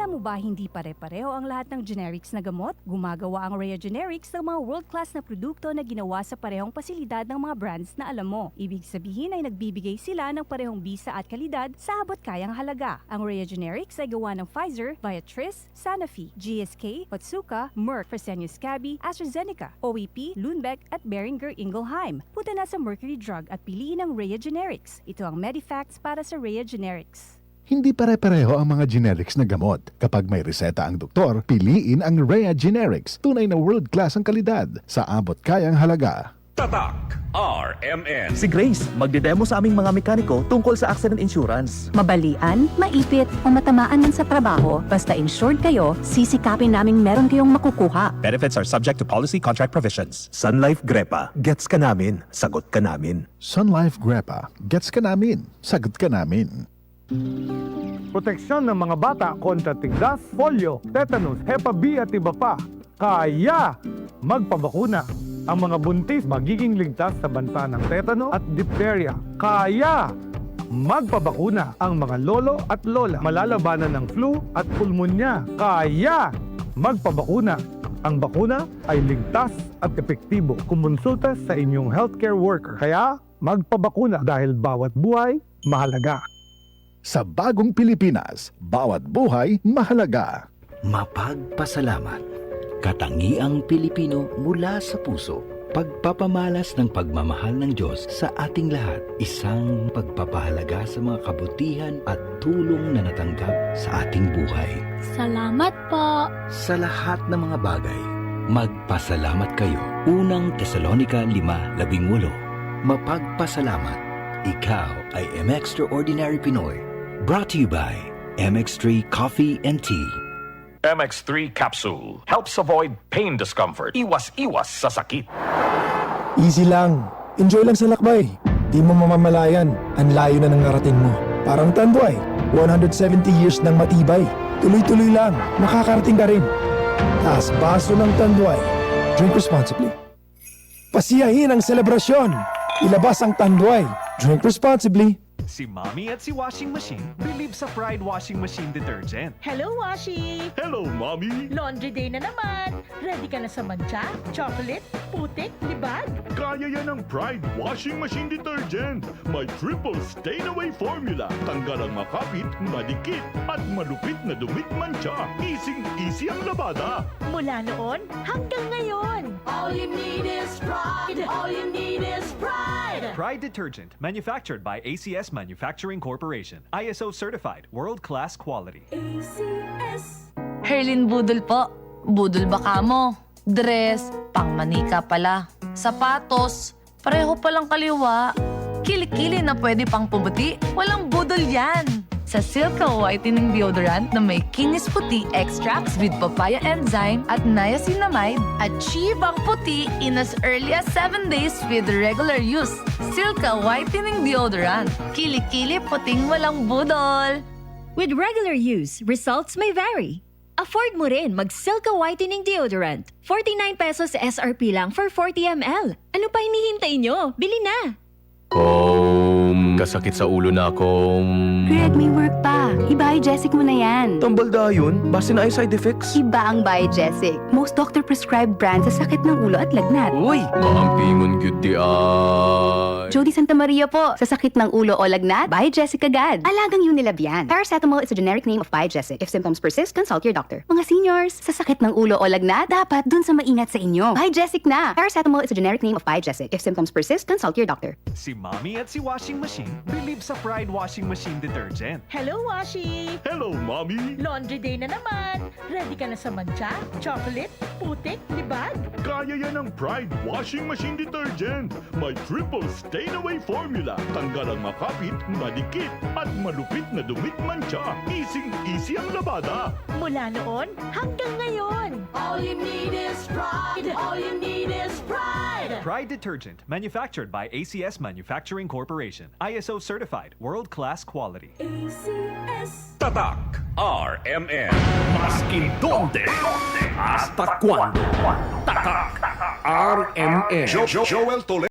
Alam mo ba hindi pare-pareho ang lahat ng generics na gamot? Gumagawa ang Rhea Generics ng mga world-class na produkto na ginawa sa parehong pasilidad ng mga brands na alam mo. Ibig sabihin ay nagbibigay sila ng parehong bisa at kalidad sa abot-kayang halaga. Ang Rhea Generics ay gawa ng Pfizer, Viatris, Sanofi, GSK, Otsuka, Merck, Fresenius Kabi, AstraZeneca, OEP, Lundbeck at Boehringer Ingelheim. Punta na sa Mercury Drug at piliin ang Rhea Generics. Ito ang Medifacts para sa Rhea Generics. Hindi pare-pareho ang mga generics na gamot. Kapag may reseta ang doktor, piliin ang Rhea Generics. Tunay na world-class ang kalidad sa abot-kayang halaga. Tatak RMN. Si Grace, magdedemo sa aming mga mekaniko tungkol sa accident insurance. Mabalian, maipit, o matamaan man sa trabaho, basta insured kayo, sisikapin naming meron kayong makukuha. Benefits are subject to policy contract provisions. Sun Life Grepa, gets ka namin, sagot ka namin. Sun Life Grepa, gets ka namin, sagot ka namin. Proteksyon ng mga bata kontra tigdas, polio, tetanus, Hepa B at iba pa. Kaya magpabakuna. Ang mga buntis magiging ligtas sa banta ng tetano at diphtheria. Kaya magpabakuna. Ang mga lolo at lola malalabanan ng flu at pulmonya. Kaya magpabakuna. Ang bakuna ay ligtas at epektibo. Kumonsulta sa inyong healthcare worker. Kaya magpabakuna dahil bawat buhay mahalaga. Sa bagong Pilipinas, bawat buhay mahalaga. Mapagpasalamat. Katangiang Pilipino mula sa puso. Pagpapamalas ng pagmamahal ng Diyos sa ating lahat. Isang pagpapahalaga sa mga kabutihan at tulong na natanggap sa ating buhay. Salamat po. Sa lahat ng mga bagay, magpasalamat kayo. Unang Tesalonica 5:18. Mapagpasalamat. Ikaw ay M-Extraordinary Pinoy. Brought to you by MX3 Coffee and Tea. MX3 Capsule helps avoid pain discomfort. Iwas-iwas sa sakit. Easy lang. Enjoy lang sa lakbay. Di mo mamamalayan, ang layo na ng narating mo. Parang Tanduay, 170 years ng matibay. Tuloy-tuloy lang, makakarating ka rin. Taas baso ng Tanduay. Drink responsibly. Pasiyahin ang selebrasyon. Ilabas ang Tanduay. Drink responsibly. Si Mommy at si Washing Machine believe sa Pride Washing Machine Detergent. Hello, Washi! Hello, Mommy! Laundry day na naman! Ready ka na sa mancha, chocolate, putik, libag? Kaya yan ang Pride Washing Machine Detergent. May triple stain-away formula. Tanggal ang makapit, madikit, at malupit na dumit mancha. Easy ang labada. Mula noon hanggang ngayon. All you need is pride. All you need is pride. Pride Detergent, manufactured by ACS Manufacturing Corporation. ISO certified, world-class quality. ACS. Herlin Budol po. Budol baka mo. Dress, pangmanika pala. Sapatos, pareho palang kaliwa. Kilikili na pwede pang pubuti. Walang budol yan. Sa Silka Whitening Deodorant na may kinis puti extracts with papaya enzyme at niacinamide, achieve ang puti in as early as 7 days with regular use. Silka Whitening Deodorant. Kilikili puting walang budol. With regular use, results may vary. Afford mo rin mag-Silka Whitening Deodorant. 49 pesos SRP lang for 40 ml. Ano pa hinihintay nyo? Bili na! Kasakit sa ulo na akong... Greg, may work pa. I-Biogesic mo na yan. Tambalda yun, base na ay side effects. Iba ang Biogesic. Most doctor-prescribed brand sa sakit ng ulo at lagnat. Uy! Maampingon gyud di ay... Jody Santa Maria po. Sa sakit ng ulo o lagnat, Biogesic agad. Alagang Unilab yan. Paracetamol is a generic name of Biogesic. If symptoms persist, consult your doctor. Mga seniors, sa sakit ng ulo o lagnat, dapat dun sa maingat sa inyo. Biogesic na. Paracetamol is a generic name of Biogesic. If symptoms persist, consult your doctor. Si Mommy at si Washing Machine believe sa Pride Washing Machine Detergent. Hello, Washi! Hello, Mommy! Laundry day na naman. Ready ka na sa mancha, chocolate, putik, libag? Kaya yan ang Pride Washing Machine Detergent. May triple stain-away formula. Tanggal ang makapit, madikit, at malupit na dumit mancha. Easy ang labada. Mula noon hanggang ngayon. All you need is pride. All you need is pride. Pride Detergent, manufactured by ACS Manufacturing Corporation. ISO certified, world-class quality. ACS. Tatak RMN. Maskin donde, hasta cuando. Tatak RMN. Joel Toledo.